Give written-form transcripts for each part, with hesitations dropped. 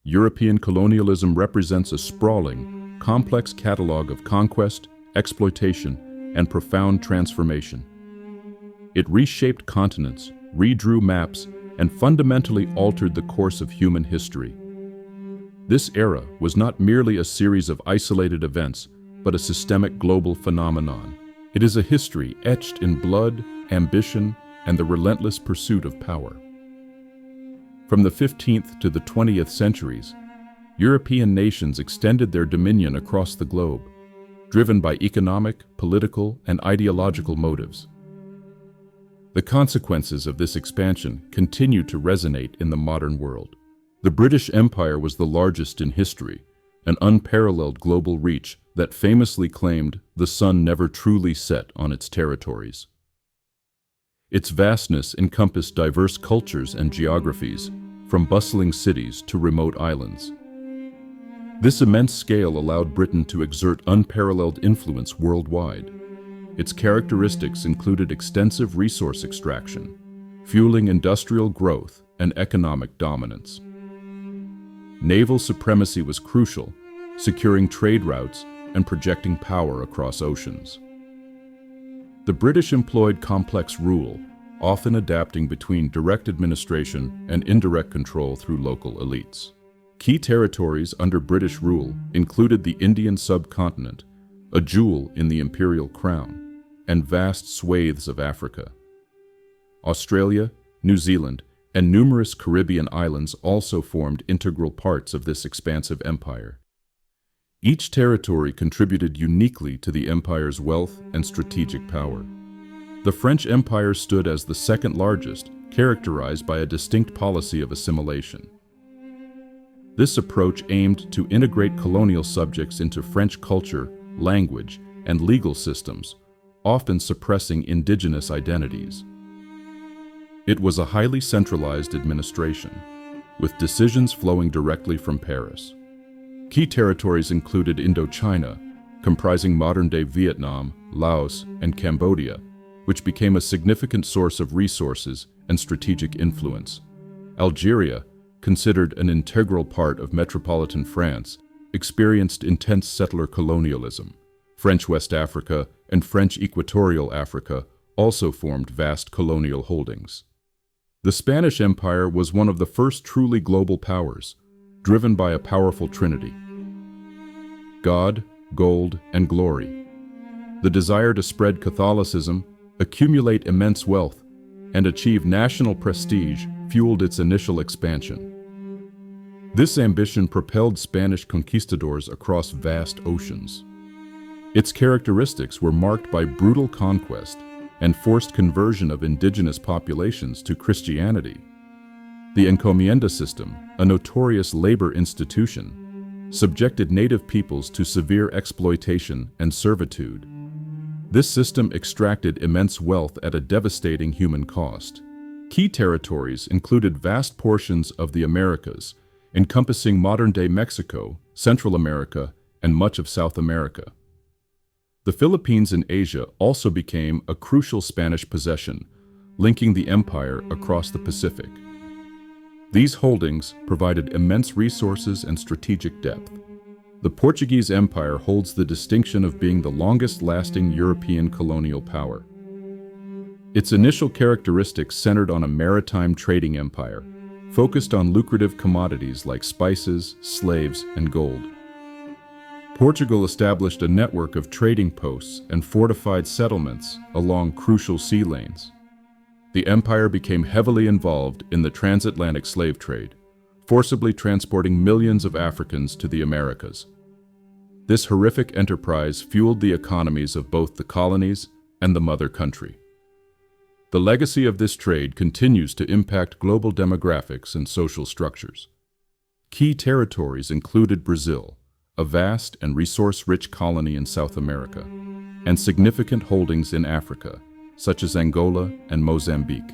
European colonialism represents a sprawling, complex catalog of conquest, exploitation, and profound transformation. It reshaped continents, redrew maps, and fundamentally altered the course of human history. This era was not merely a series of isolated events, but a systemic global phenomenon. It is a history etched in blood, ambition, and the relentless pursuit of power. From the 15th to the 20th centuries, European nations extended their dominion across the globe, driven by economic, political, and ideological motives. The consequences of this expansion continue to resonate in the modern world. The British Empire was the largest in history, an unparalleled global reach that famously claimed the sun never truly set on its territories. Its vastness encompassed diverse cultures and geographies, from bustling cities to remote islands. This immense scale allowed Britain to exert unparalleled influence worldwide. Its characteristics included extensive resource extraction, fueling industrial growth and economic dominance. Naval supremacy was crucial, securing trade routes and projecting power across oceans. The British employed complex rule, often adapting between direct administration and indirect control through local elites. Key territories under British rule included the Indian subcontinent, a jewel in the imperial crown, and vast swathes of Africa. Australia, New Zealand, and numerous Caribbean islands also formed integral parts of this expansive empire. Each territory contributed uniquely to the empire's wealth and strategic power. The French Empire stood as the second largest, characterized by a distinct policy of assimilation. This approach aimed to integrate colonial subjects into French culture, language, and legal systems, often suppressing indigenous identities. It was a highly centralized administration, with decisions flowing directly from Paris. Key territories included Indochina, comprising modern-day Vietnam, Laos, and Cambodia, which became a significant source of resources and strategic influence. Algeria, considered an integral part of metropolitan France, experienced intense settler colonialism. French West Africa and French Equatorial Africa also formed vast colonial holdings. The Spanish Empire was one of the first truly global powers, driven by a powerful trinity: God, gold, and glory. The desire to spread Catholicism, accumulate immense wealth, and achieve national prestige fueled its initial expansion. This ambition propelled Spanish conquistadors across vast oceans. Its characteristics were marked by brutal conquest and forced conversion of indigenous populations to Christianity. The encomienda system, a notorious labor institution, subjected native peoples to severe exploitation and servitude. This system extracted immense wealth at a devastating human cost. Key territories included vast portions of the Americas, encompassing modern-day Mexico, Central America, and much of South America. The Philippines in Asia also became a crucial Spanish possession, linking the empire across the Pacific. These holdings provided immense resources and strategic depth. The Portuguese Empire holds the distinction of being the longest-lasting European colonial power. Its initial characteristics centered on a maritime trading empire, focused on lucrative commodities like spices, slaves, and gold. Portugal established a network of trading posts and fortified settlements along crucial sea lanes. The empire became heavily involved in the transatlantic slave trade, forcibly transporting millions of Africans to the Americas. This horrific enterprise fueled the economies of both the colonies and the mother country. The legacy of this trade continues to impact global demographics and social structures. Key territories included Brazil, a vast and resource-rich colony in South America, and significant holdings in Africa, such as Angola and Mozambique.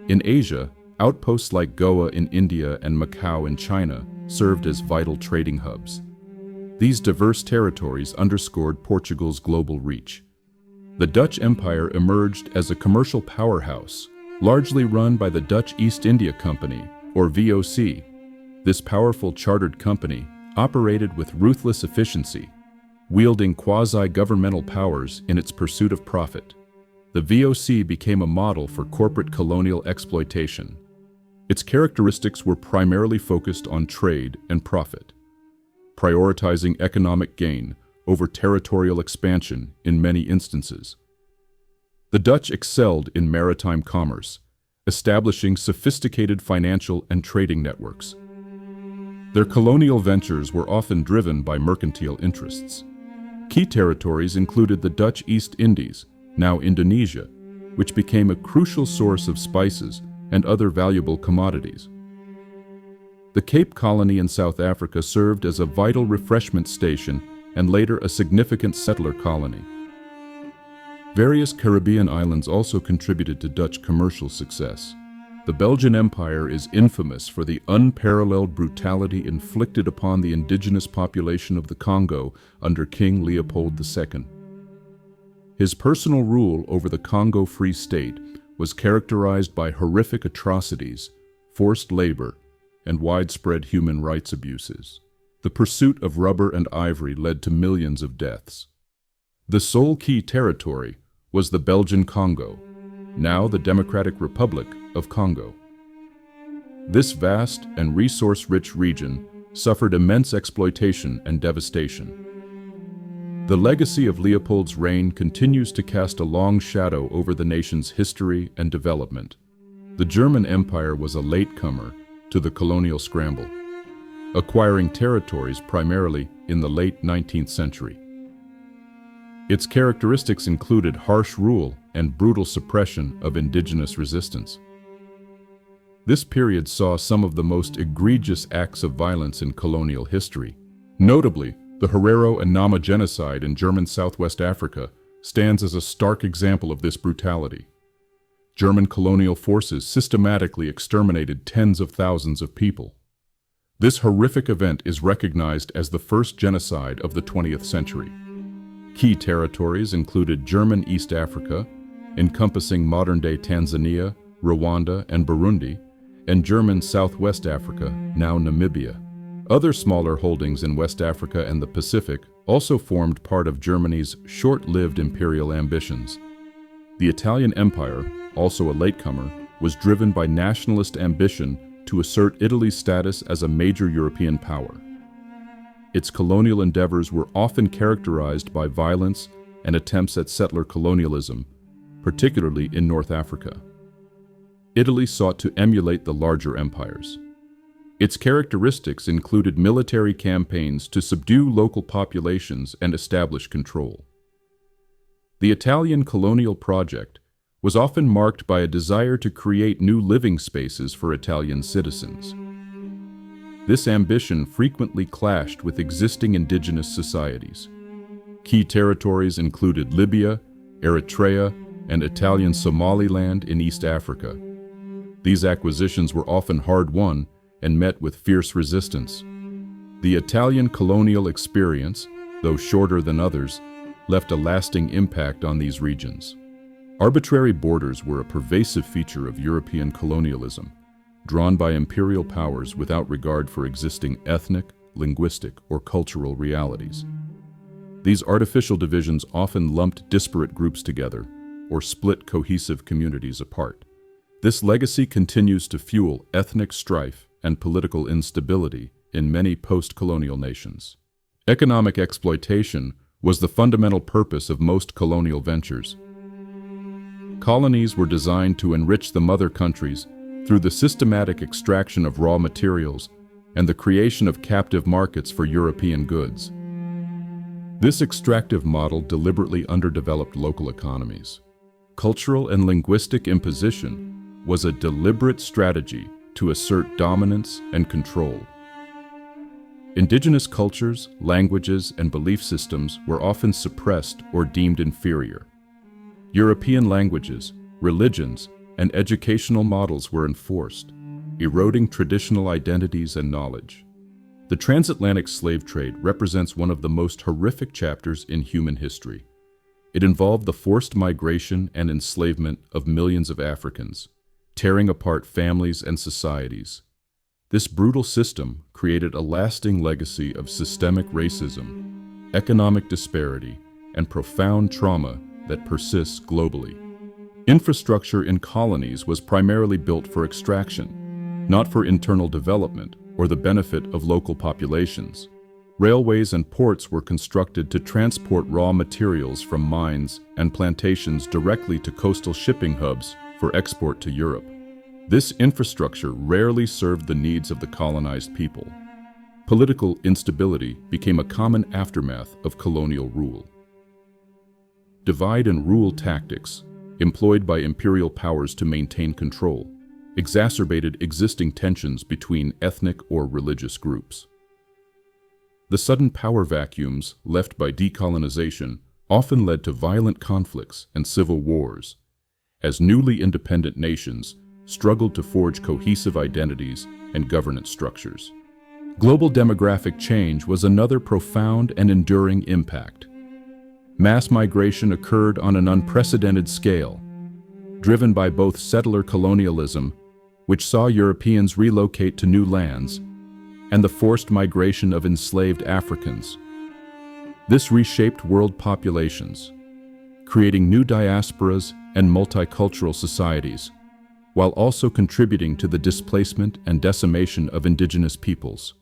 In Asia, outposts like Goa in India and Macau in China served as vital trading hubs. These diverse territories underscored Portugal's global reach. The Dutch Empire emerged as a commercial powerhouse, largely run by the Dutch East India Company, or VOC. This powerful chartered company operated with ruthless efficiency, wielding quasi-governmental powers in its pursuit of profit. The VOC became a model for corporate colonial exploitation. Its characteristics were primarily focused on trade and profit, prioritizing economic gain over territorial expansion in many instances. The Dutch excelled in maritime commerce, establishing sophisticated financial and trading networks. Their colonial ventures were often driven by mercantile interests. Key territories included the Dutch East Indies, now Indonesia, which became a crucial source of spices and other valuable commodities. The Cape Colony in South Africa served as a vital refreshment station and later a significant settler colony. Various Caribbean islands also contributed to Dutch commercial success. The Belgian Empire is infamous for the unparalleled brutality inflicted upon the indigenous population of the Congo under King Leopold II. His personal rule over the Congo Free State was characterized by horrific atrocities, forced labor, and widespread human rights abuses. The pursuit of rubber and ivory led to millions of deaths. The sole key territory was the Belgian Congo, now the Democratic Republic of Congo. This vast and resource-rich region suffered immense exploitation and devastation. The legacy of Leopold's reign continues to cast a long shadow over the nation's history and development. The German Empire was a latecomer to the colonial scramble, acquiring territories primarily in the late 19th century. Its characteristics included harsh rule and brutal suppression of indigenous resistance. This period saw some of the most egregious acts of violence in colonial history. Notably, the Herero and Nama genocide in German Southwest Africa stands as a stark example of this brutality. German colonial forces systematically exterminated tens of thousands of people. This horrific event is recognized as the first genocide of the 20th century. Key territories included German East Africa, encompassing modern-day Tanzania, Rwanda, and Burundi, and German Southwest Africa, now Namibia. Other smaller holdings in West Africa and the Pacific also formed part of Germany's short-lived imperial ambitions. The Italian Empire, also a latecomer, was driven by nationalist ambition to assert Italy's status as a major European power. Its colonial endeavors were often characterized by violence and attempts at settler colonialism, particularly in North Africa. Italy sought to emulate the larger empires. Its characteristics included military campaigns to subdue local populations and establish control. The Italian colonial project was often marked by a desire to create new living spaces for Italian citizens. This ambition frequently clashed with existing indigenous societies. Key territories included Libya, Eritrea, and Italian Somaliland in East Africa. These acquisitions were often hard-won and met with fierce resistance. The Italian colonial experience, though shorter than others, left a lasting impact on these regions. Arbitrary borders were a pervasive feature of European colonialism, drawn by imperial powers without regard for existing ethnic, linguistic, or cultural realities. These artificial divisions often lumped disparate groups together or split cohesive communities apart. This legacy continues to fuel ethnic strife and political instability in many post-colonial nations. Economic exploitation was the fundamental purpose of most colonial ventures. Colonies were designed to enrich the mother countries through the systematic extraction of raw materials and the creation of captive markets for European goods. This extractive model deliberately underdeveloped local economies. Cultural and linguistic imposition was a deliberate strategy to assert dominance and control. Indigenous cultures, languages, and belief systems were often suppressed or deemed inferior. European languages, religions, and educational models were enforced, eroding traditional identities and knowledge. The transatlantic slave trade represents one of the most horrific chapters in human history. It involved the forced migration and enslavement of millions of Africans, tearing apart families and societies. This brutal system created a lasting legacy of systemic racism, economic disparity, and profound trauma that persists globally. Infrastructure in colonies was primarily built for extraction, not for internal development or the benefit of local populations. Railways and ports were constructed to transport raw materials from mines and plantations directly to coastal shipping hubs for export to Europe. This infrastructure rarely served the needs of the colonized people. Political instability became a common aftermath of colonial rule. Divide and rule tactics, employed by imperial powers to maintain control, exacerbated existing tensions between ethnic or religious groups. The sudden power vacuums left by decolonization often led to violent conflicts and civil wars, as newly independent nations struggled to forge cohesive identities and governance structures. Global demographic change was another profound and enduring impact. Mass migration occurred on an unprecedented scale, driven by both settler colonialism, which saw Europeans relocate to new lands, and the forced migration of enslaved Africans. This reshaped world populations, creating new diasporas and multicultural societies, while also contributing to the displacement and decimation of indigenous peoples.